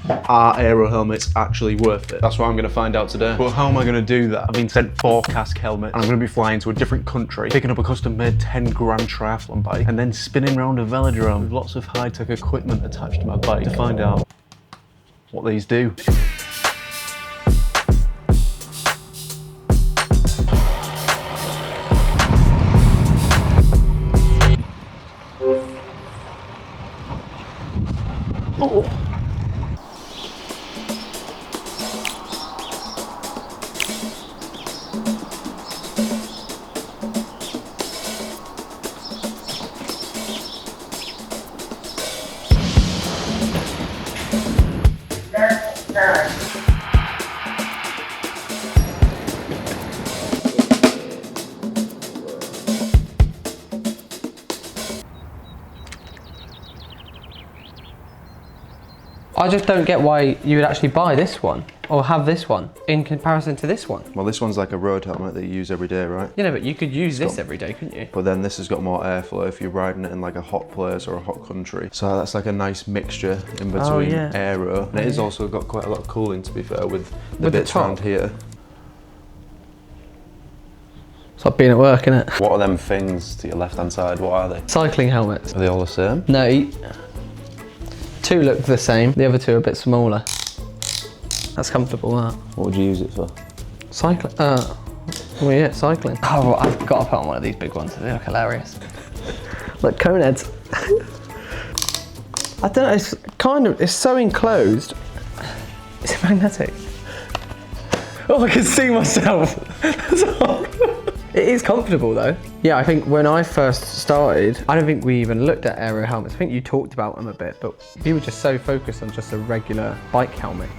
Are Aero helmets actually worth it? That's what I'm going to find out today. But how am I going to do that? I've been sent 4 Kask helmets and I'm going to be flying to a different country, picking up a custom-made 10-grand triathlon bike and then spinning around a velodrome with lots of high-tech equipment attached to my bike to find out what these do. Oh. I just don't get why you would actually buy this one or have this one in comparison to this one. Well, this one's like a road helmet that you use every day, right? You know, but you could use this every day, couldn't you? But then this has got more airflow if you're riding it in like a hot place or a hot country. So that's like a nice mixture in between aero. And it is also got quite a lot of cooling, to be fair, with the bits around here. It's like being at work, isn't it? What are them things to your left-hand side? What are they? Cycling helmets. Are they all the same? No. 2 look the same, the other 2 are a bit smaller. That's comfortable, that. What would you use it for? Cycling. Well, yeah, cycling. Oh, I've got to put on one of these big ones. They look hilarious. Like cone heads. I don't know, it's kind of, it's so enclosed. Is it magnetic? Oh, I can see myself. That's horrible. It is comfortable though. Yeah, I think when I first started, I don't think we even looked at Aero helmets. I think you talked about them a bit, but you were just so focused on just a regular bike helmet.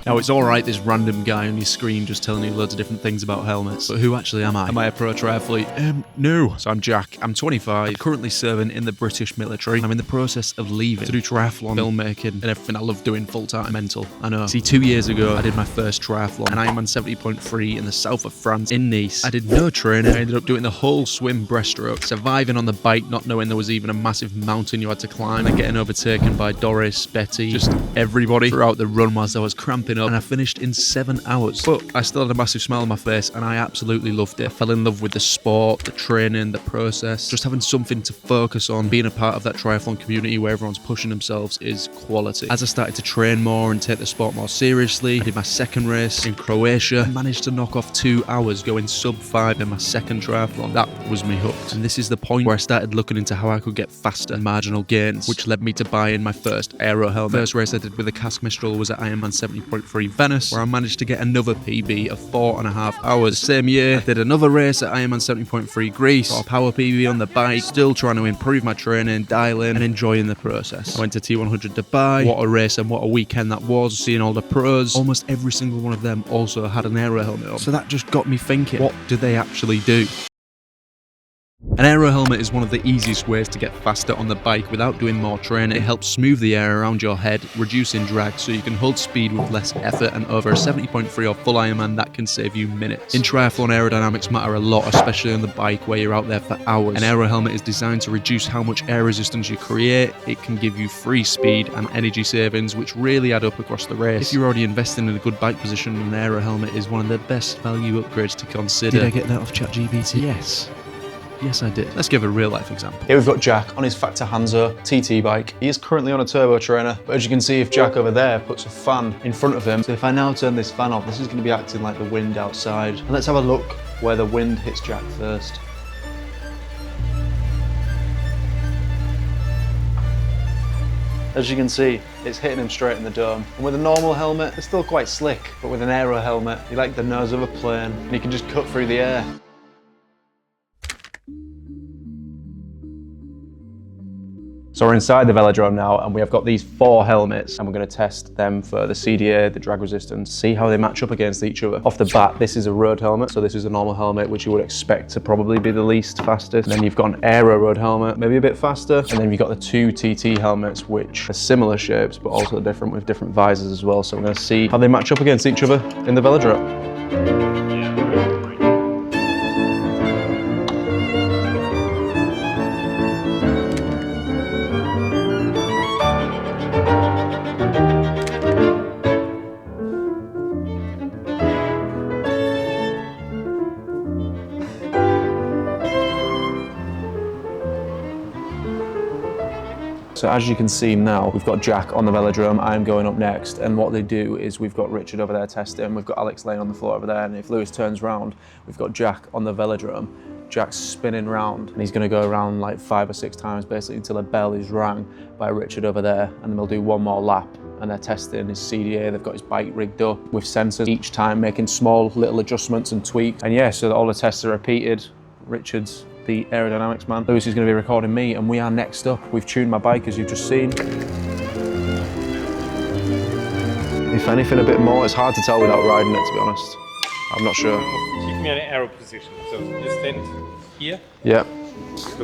Now it's alright this random guy on your screen just telling you loads of different things about helmets, but who actually am I? Am I a pro triathlete? No. So I'm Jack, I'm 25, currently serving in the British military. I'm in the process of leaving to do triathlon, filmmaking, and everything I love doing full time. Mental, I know. See, 2 years ago I did my first triathlon, and I am on 70.3 in the south of France, in Nice. I did no training, I ended up doing the whole swim breaststroke, surviving on the bike, not knowing there was even a massive mountain you had to climb, and getting overtaken by Doris, Betty, just everybody throughout the run whilst I was cramping up, and I finished in 7 hours. But I still had a massive smile on my face and I absolutely loved it. I fell in love with the sport, the training, the process, just having something to focus on. Being a part of that triathlon community where everyone's pushing themselves is quality. As I started to train more and take the sport more seriously, I did my second race in Croatia and managed to knock off 2 hours going sub 5 in my second triathlon. That was me hooked. And this is the point where I started looking into how I could get faster marginal gains, which led me to buying my first Aero helmet. First race I did with the Kask Mistral was at Ironman 70.3 Venice, where I managed to get another PB of 4.5 hours. The same year, I did another race at Ironman 70.3 Greece, got a power PB on the bike, still trying to improve my training, dial in, and enjoying the process. I went to T100 Dubai, what a race and what a weekend that was, seeing all the pros. Almost every single one of them also had an Aero helmet on. So that just got me thinking, what do they actually do? An Aero helmet is one of the easiest ways to get faster on the bike without doing more training. It helps smooth the air around your head, reducing drag so you can hold speed with less effort, and over a 70.3 or full Ironman that can save you minutes. In triathlon, aerodynamics matter a lot, especially on the bike where you're out there for hours. An Aero helmet is designed to reduce how much air resistance you create. It can give you free speed and energy savings, which really add up across the race. If you're already investing in a good bike position, an Aero helmet is one of the best value upgrades to consider. Did I get that off ChatGPT? Yes. Yes, I did. Let's give a real life example. Here we've got Jack on his Factor Hanzo TT bike. He is currently on a turbo trainer, but as you can see, if Jack over there puts a fan in front of him, so if I now turn this fan off, this is going to be acting like the wind outside. And let's have a look where the wind hits Jack first. As you can see, it's hitting him straight in the dome. And with a normal helmet, it's still quite slick, but with an Aero helmet, you like the nose of a plane, and you can just cut through the air. So we're inside the velodrome now, and we have got these 4 helmets, and we're going to test them for the CDA, the drag resistance, see how they match up against each other. Off the bat, this is a road helmet, so this is a normal helmet, which you would expect to probably be the least fastest. And then you've got an Aero road helmet, maybe a bit faster, and then you've got the 2 TT helmets, which are similar shapes, but also different with different visors as well. So we're going to see how they match up against each other in the velodrome. So as you can see now, we've got Jack on the velodrome, I'm going up next, and what they do is we've got Richard over there testing, we've got Alex laying on the floor over there, and if Lewis turns round, we've got Jack on the velodrome. Jack's spinning round, and he's going to go around like 5 or 6 times basically until a bell is rang by Richard over there, and then they'll do one more lap, and they're testing his CDA. They've got his bike rigged up with sensors each time, making small little adjustments and tweaks. And yeah, so that all the tests are repeated. Richard's the aerodynamics man. Lewis is going to be recording me, and we are next up. We've tuned my bike, as you've just seen. If anything, a bit more. It's hard to tell without riding it, to be honest. I'm not sure. Keep me at an aero position. So you stand here. Yeah.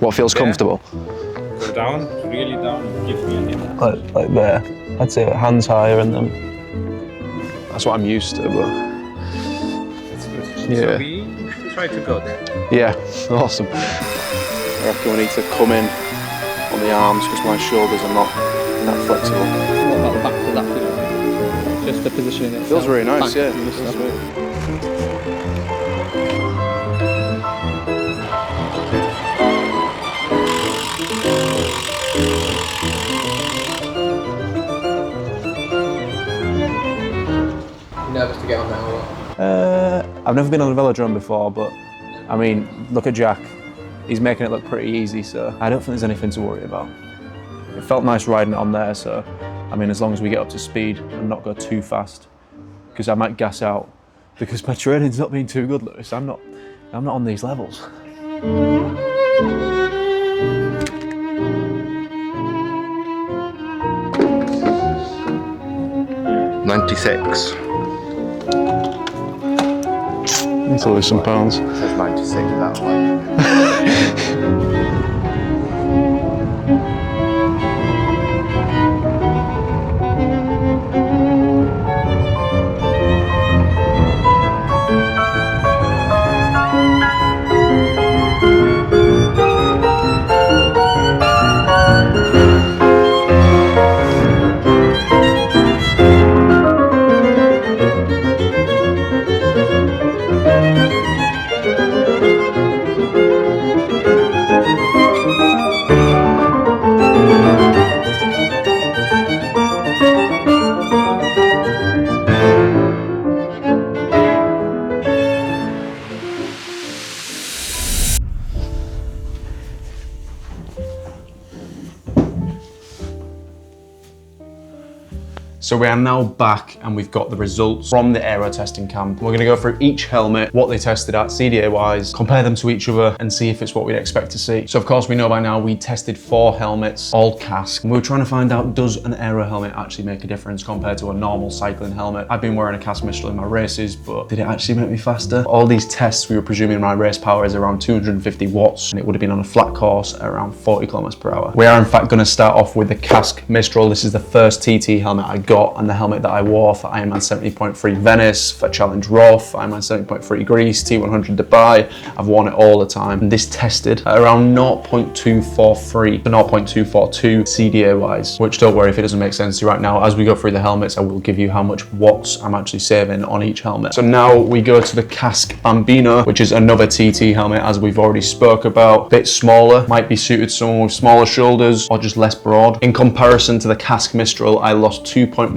What feels comfortable? Go down, really down, and give me a hit. Like there. I'd say hands higher, and then that's what I'm used to, but That's good. yeah. So we try to go there. Yeah, awesome. I reckon we need to come in on the arms because my shoulders are not flexible. What about the back of that feeling? Just the positioning itself. Feels really nice, Back yeah. and stuff. Nervous to get on now? I've never been on a velodrome before, but I mean, look at Jack. He's making it look pretty easy, so I don't think there's anything to worry about. It felt nice riding it on there, so I mean, as long as we get up to speed and not go too fast, because I might gas out because my training's not been too good, Lewis. I'm not on these levels. 96. Need to lose some pounds. It says 96 that one. So we are now back and we've got the results from the aero testing camp. We're going to go through each helmet, what they tested at CDA wise, compare them to each other and see if it's what we'd expect to see. So of course we know by now we tested 4 helmets, all Kask. And we were trying to find out, does an aero helmet actually make a difference compared to a normal cycling helmet? I've been wearing a Kask Mistral in my races, but did it actually make me faster? All these tests, we were presuming my race power is around 250 watts and it would have been on a flat course at around 40 kilometers per hour. We are in fact going to start off with the Kask Mistral. This is the first TT helmet I got and the helmet that I wore for Ironman 70.3 Venice, for Challenge Roth, Ironman 70.3 Greece, T100 Dubai. I've worn it all the time. And this tested at around 0.243 to 0.242 CDA wise, which don't worry if it doesn't make sense to you right now. As we go through the helmets, I will give you how much watts I'm actually saving on each helmet. So now we go to the Kask Bambino, which is another TT helmet as we've already spoke about. Bit smaller, might be suited to someone with smaller shoulders or just less broad. In comparison to the Kask Mistral, I lost 2.18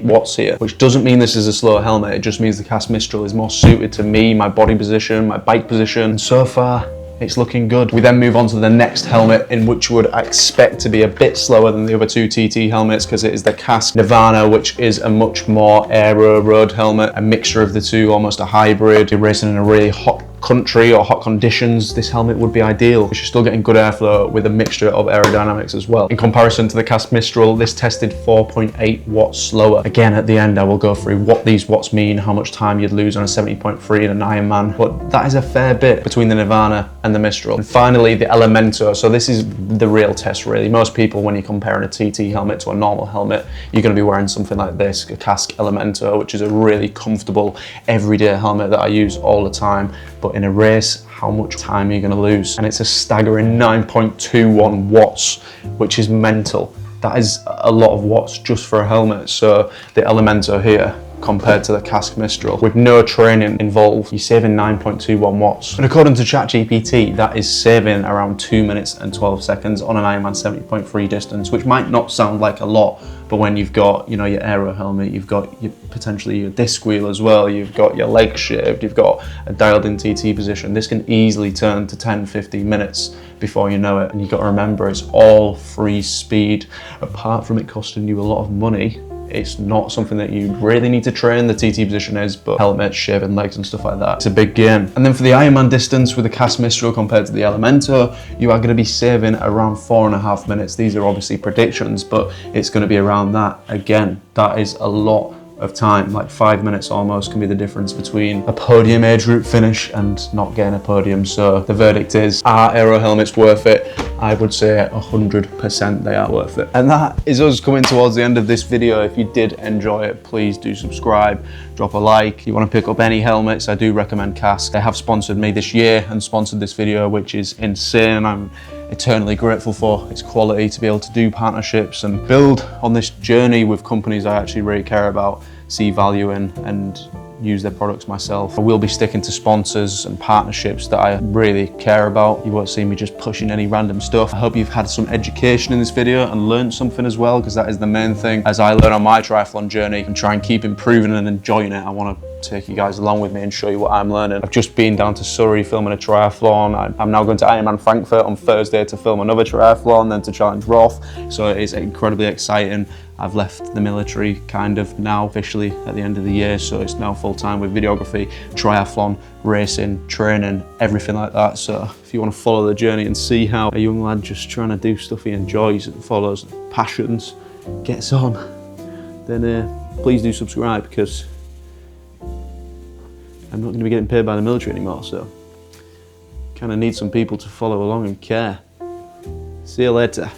watts here, which doesn't mean this is a slow helmet. It just means the Kask Mistral is more suited to me, my body position, my bike position. And so far, it's looking good. We then move on to the next helmet, in which would expect to be a bit slower than the other 2 TT helmets, because it is the Kask Nirvana, which is a much more aero road helmet, a mixture of the two, almost a hybrid. You're racing in a really hot country or hot conditions, this helmet would be ideal. But you're still getting good airflow with a mixture of aerodynamics as well. In comparison to the Kask Mistral, this tested 4.8 watts slower. Again, at the end, I will go through what these watts mean, how much time you'd lose on a 70.3 and an Ironman, but that is a fair bit between the Nirvana and the Mistral. And finally, the Elemento. So this is the real test, really. Most people, when you're comparing a TT helmet to a normal helmet, you're going to be wearing something like this, a Kask Elemento, which is a really comfortable, everyday helmet that I use all the time. But in a race, how much time are you going to lose? And it's a staggering 9.21 watts, which is mental. That is a lot of watts just for a helmet. So the Elemento here, compared to the Kask Mistral. With no training involved, you're saving 9.21 watts. And according to ChatGPT, that is saving around 2 minutes and 12 seconds on an Ironman 70.3 distance, which might not sound like a lot, but when you've got, you know, your Aero helmet, you've got potentially your disc wheel as well, you've got your legs shaved, you've got a dialed in TT position, this can easily turn to 10-15 minutes before you know it. And you've got to remember, it's all free speed. Apart from it costing you a lot of money, it's not something that you really need to train. The TT position is, but helmets, shaving legs and stuff like that, it's a big gain. And then for the Ironman distance with the Kask Mistral compared to the Elemento, you are going to be saving around 4.5 minutes. These are obviously predictions, but it's going to be around that. Again, that is a lot of time, like 5 minutes almost can be the difference between a podium age group finish and not getting a podium. So the verdict is, are Aero helmets worth it? I would say 100% they are worth it. And that is us coming towards the end of this video. If you did enjoy it, please do subscribe, drop a like. If you want to pick up any helmets, I do recommend Kask. They have sponsored me this year and sponsored this video, which is insane. I'm eternally grateful for its quality, to be able to do partnerships and build on this journey with companies I actually really care about, see value in, and use their products myself. I will be sticking to sponsors and partnerships that I really care about. You won't see me just pushing any random stuff. I hope you've had some education in this video and learned something as well, because that is the main thing. As I learn on my triathlon journey and try and keep improving and enjoying it, I want to take you guys along with me and show you what I'm learning. I've just been down to Surrey filming a triathlon. I'm now going to Ironman Frankfurt on Thursday to film another triathlon, then to challenge Roth. So it is incredibly exciting. I've left the military kind of now officially at the end of the year, so it's now full time with videography, triathlon, racing, training, everything like that. So if you want to follow the journey and see how a young lad just trying to do stuff he enjoys and follows passions gets on, then please do subscribe, because I'm not going to be getting paid by the military anymore, so kind of need some people to follow along and care. See you later.